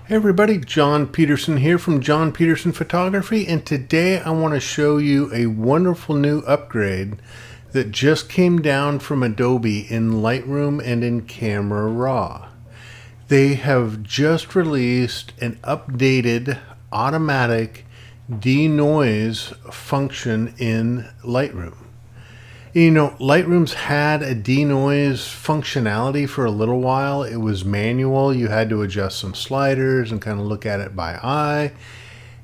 Hey everybody, John Peterson here from John Peterson Photography, and today I want to show you a wonderful new upgrade that just came down from Adobe in Lightroom and in Camera Raw. They have just released an updated automatic denoise function in Lightroom. You know, Lightroom's had a denoise functionality for a little while. It was manual. You had to adjust some sliders and kind of look at it by eye.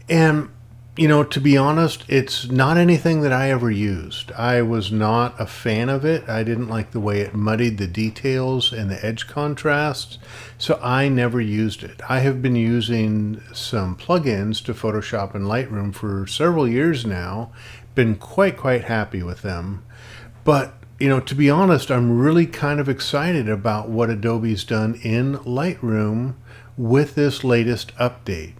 And, you know, to be honest, it's not anything that I ever used. I was not a fan of it. I didn't like the way it muddied the details and the edge contrasts, so I never used it. I have been using some plugins to Photoshop and Lightroom for several years now. Been quite happy with them. But, you know, to be honest, I'm really kind of excited about what Adobe's done in Lightroom with this latest update.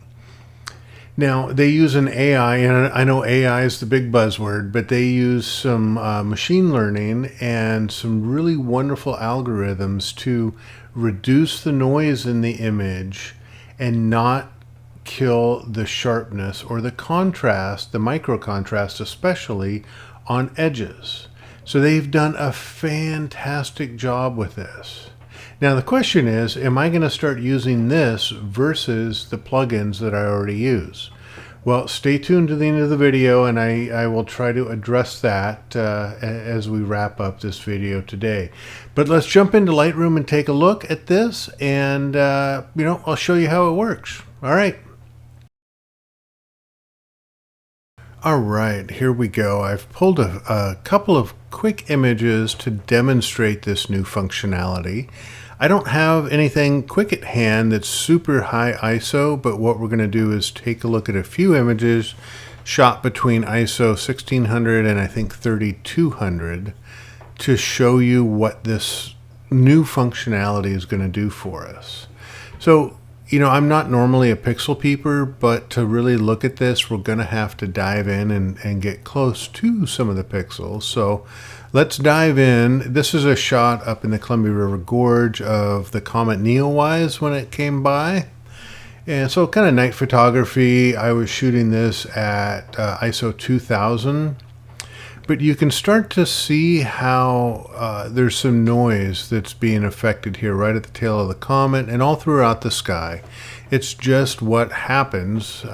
Now, they use an AI, and I know AI is the big buzzword, but they use some machine learning and some really wonderful algorithms to reduce the noise in the image and not kill the sharpness or the contrast, the micro contrast especially, on edges. So they've done a fantastic job with this. Now the question is, am I going to start using this versus the plugins that I already use? Well, stay tuned to the end of the video, and I will try to address that as we wrap up this video today. But let's jump into Lightroom and take a look at this, and you know, I'll show you how it works. All right. All right, here we go. I've pulled a couple of quick images to demonstrate this new functionality. I don't have anything quick at hand that's super high ISO, but what we're going to do is take a look at a few images shot between ISO 1600 and I think 3200 to show you what this new functionality is going to do for us. So, you know, I'm not normally a pixel peeper, but to really look at this, we're going to have to dive in and get close to some of the pixels. So let's dive in. This is a shot up in the Columbia River Gorge of the comet Denoise when it came by. And so kind of night photography. I was shooting this at ISO 2000. But you can start to see how there's some noise that's being affected here right at the tail of the comet and all throughout the sky. It's just what happens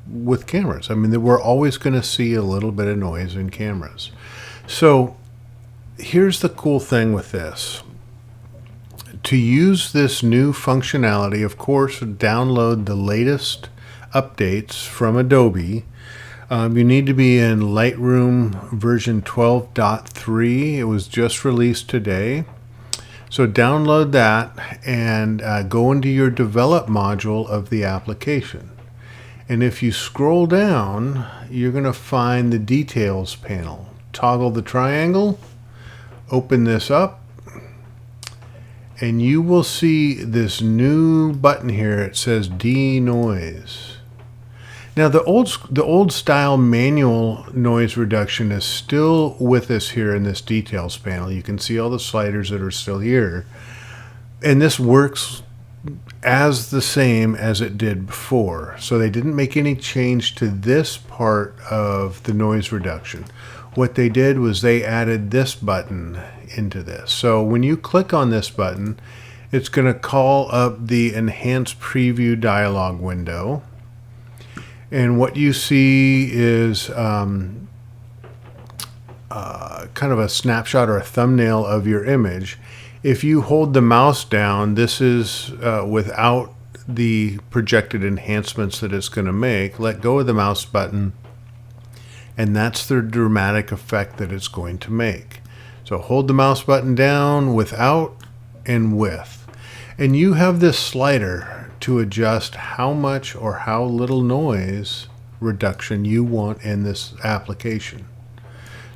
with cameras. I mean, we're always going to see a little bit of noise in cameras. So here's the cool thing with this. To use this new functionality, of course, download the latest updates from Adobe. You need to be in Lightroom version 12.3. It was just released today. So download that and go into your develop module of the application. And if you scroll down, you're going to find the details panel. Toggle the triangle, open this up, and you will see this new button here. It says denoise. Now the old style manual noise reduction is still with us here in this details panel. You can see all the sliders that are still here. And this works as the same as it did before. So they didn't make any change to this part of the noise reduction. What they did was they added this button into this. So when you click on this button, it's going to call up the Enhanced Preview dialog window. And what you see is kind of a snapshot or a thumbnail of your image. If you hold the mouse down, this is without the projected enhancements that it's going to make. Let go of the mouse button, and that's the dramatic effect that it's going to make. So hold the mouse button down without and with. And you have this slider to adjust how much or how little noise reduction you want in this application.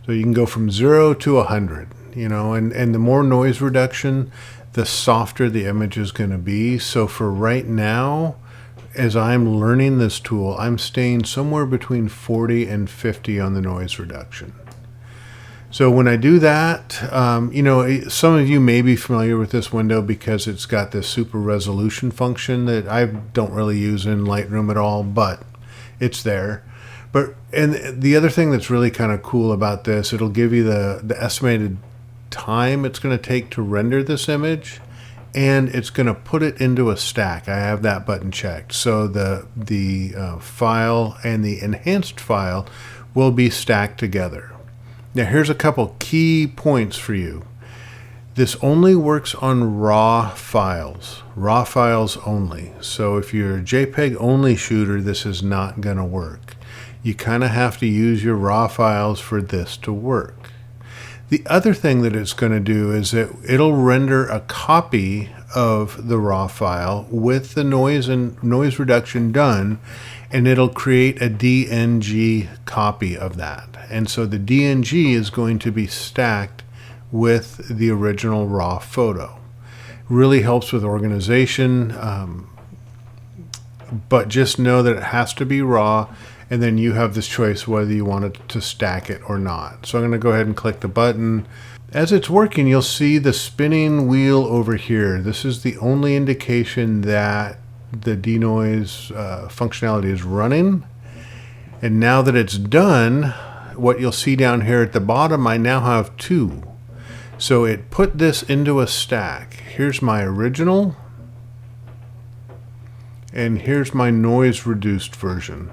So you can go from 0 to 100, you know, and the more noise reduction, the softer the image is going to be. So for right now, as I'm learning this tool, I'm staying somewhere between 40 and 50 on the noise reduction. So when I do that, some of you may be familiar with this window because it's got this super resolution function that I don't really use in Lightroom at all, but it's there. And the other thing that's really kind of cool about this, it'll give you the estimated time it's going to take to render this image, and it's going to put it into a stack. I have that button checked. So the file and the enhanced file will be stacked together. Now here's a couple key points for you. This only works on raw files only. So if you're a JPEG only shooter, this is not going to work. You kind of have to use your raw files for this to work. The other thing that it's going to do is that it'll render a copy of the raw file with the noise and noise reduction done, and it'll create a DNG copy of that. And so the DNG is going to be stacked with the original raw photo. Really helps with organization, but just know that it has to be raw, and then you have this choice whether you want it to stack it or not. So I'm going to go ahead and click the button. As it's working, you'll see the spinning wheel over here. This is the only indication that the denoise functionality is running. And now that it's done, what you'll see down here at the bottom, I now have two. So it put this into a stack. Here's my original, and here's my noise reduced version.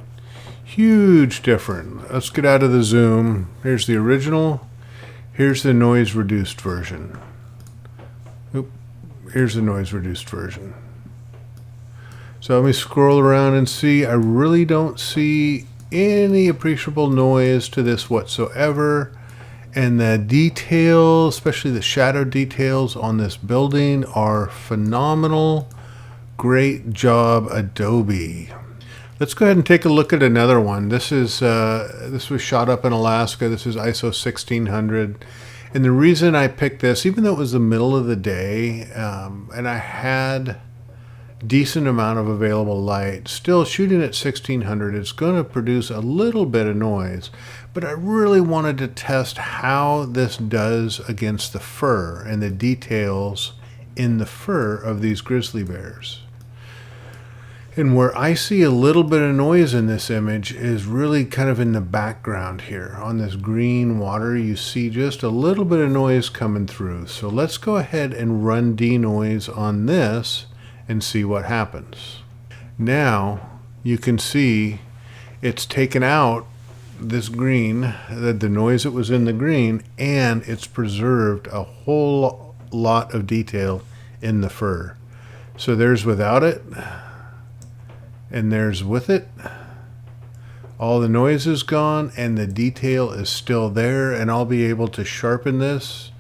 Huge difference. Let's get out of the zoom. Here's the original. Here's the noise reduced version. Oop. Here's the noise reduced version. So let me scroll around and see. I really don't see any appreciable noise to this whatsoever. And the details, especially the shadow details on this building, are phenomenal. Great job, Adobe. Let's go ahead and take a look at another one. This was shot up in Alaska. This is ISO 1600. And the reason I picked this, even though it was the middle of the day, and I had decent amount of available light, still shooting at 1600, it's going to produce a little bit of noise. But I really wanted to test how this does against the fur and the details in the fur of these grizzly bears. And where I see a little bit of noise in this image is really kind of in the background here. On this green water, you see just a little bit of noise coming through. So let's go ahead and run denoise on this and see what happens. Now you can see it's taken out this green, the noise that was in the green, and it's preserved a whole lot of detail in the fur. So there's without it, and there's with it. All the noise is gone and the detail is still there, and I'll be able to sharpen this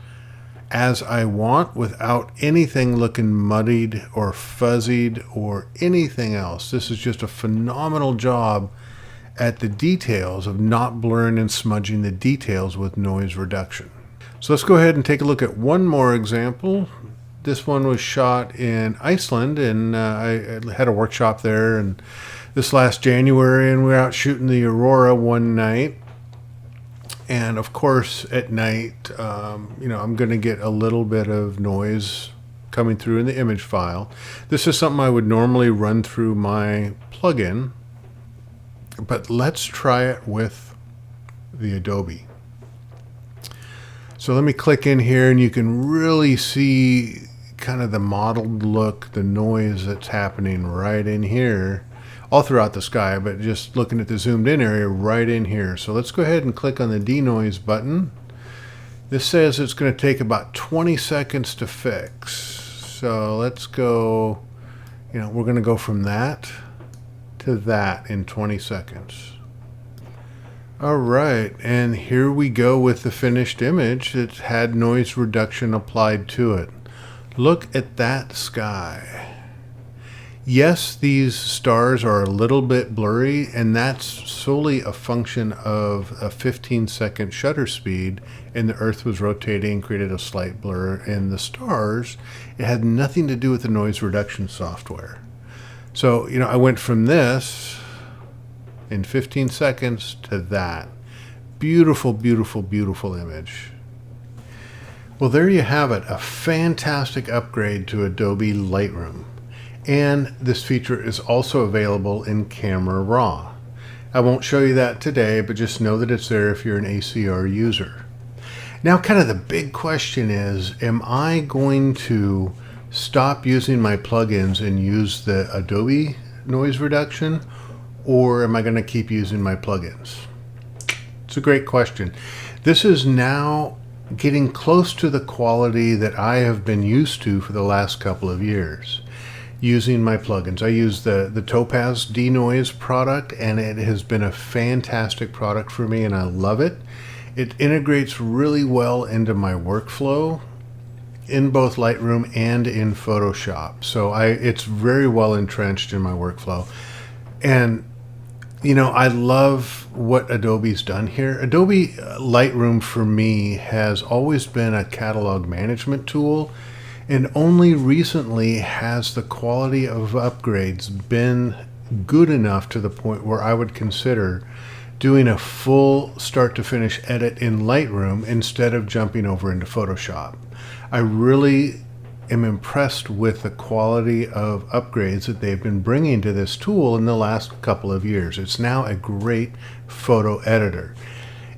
as I want without anything looking muddied or fuzzied or anything else. This is just a phenomenal job at the details of not blurring and smudging the details with noise reduction. So let's go ahead and take a look at one more example. This one was shot in Iceland, and I had a workshop there, and this last January, and we were out shooting the aurora one night. And of course, at night, I'm going to get a little bit of noise coming through in the image file. This is something I would normally run through my plugin, but let's try it with the Adobe. So let me click in here, and you can really see kind of the modeled look, the noise that's happening right in here, all throughout the sky, but just looking at the zoomed in area right in here. So let's go ahead and click on the denoise button. This says it's going to take about 20 seconds to fix. So let's go, we're going to go from that to that in 20 seconds. All right, and here we go with the finished image that had noise reduction applied to it. Look at that sky. Yes, these stars are a little bit blurry, and that's solely a function of a 15-second shutter speed, and the Earth was rotating and created a slight blur in the stars. It had nothing to do with the noise reduction software. So, I went from this in 15 seconds to that. Beautiful, beautiful, beautiful image. Well, there you have it, a fantastic upgrade to Adobe Lightroom. And this feature is also available in Camera Raw. I won't show you that today, but just know that it's there if you're an ACR user. Now, kind of the big question is, am I going to stop using my plugins and use the Adobe noise reduction, or am I going to keep using my plugins? It's a great question. This is now getting close to the quality that I have been used to for the last couple of years using my plugins. I use the Topaz Denoise product, and it has been a fantastic product for me, and I love it. It integrates really well into my workflow in both Lightroom and in Photoshop. So it's very well entrenched in my workflow. And I love what Adobe's done here. Adobe Lightroom for me has always been a catalog management tool, and only recently has the quality of upgrades been good enough to the point where I would consider doing a full start to finish edit in Lightroom instead of jumping over into Photoshop. I really am impressed with the quality of upgrades that they've been bringing to this tool in the last couple of years. It's now a great photo editor.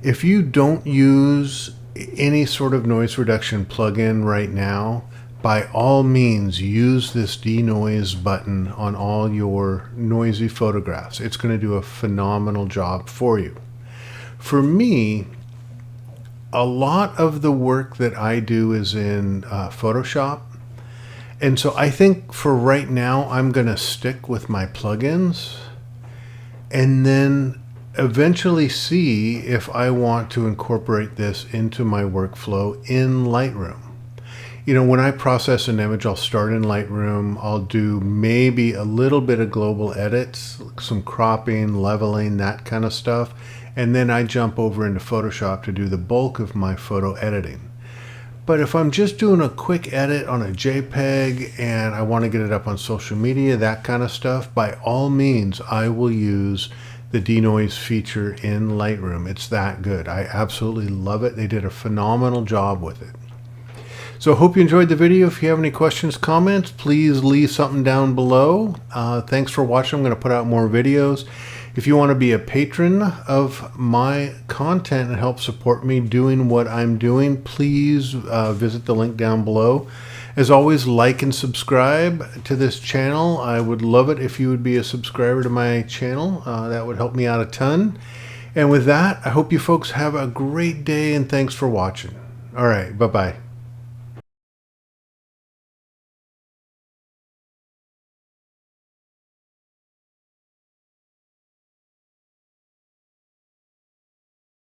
If you don't use any sort of noise reduction plugin right now, by all means use this denoise button on all your noisy photographs. It's going to do a phenomenal job for you. For me, a lot of the work that I do is in Photoshop. And so I think for right now, I'm going to stick with my plugins and then eventually see if I want to incorporate this into my workflow in Lightroom. When I process an image, I'll start in Lightroom. I'll do maybe a little bit of global edits, some cropping, leveling, that kind of stuff. And then I jump over into Photoshop to do the bulk of my photo editing. But if I'm just doing a quick edit on a JPEG and I want to get it up on social media, that kind of stuff, by all means, I will use the denoise feature in Lightroom. It's that good. I absolutely love it. They did a phenomenal job with it. So I hope you enjoyed the video. If you have any questions, comments, please leave something down below. Thanks for watching. I'm going to put out more videos. If you want to be a patron of my content and help support me doing what I'm doing, please visit the link down below. As always, like and subscribe to this channel. I would love it if you would be a subscriber to my channel. That would help me out a ton. And with that, I hope you folks have a great day, and thanks for watching. All right, bye-bye.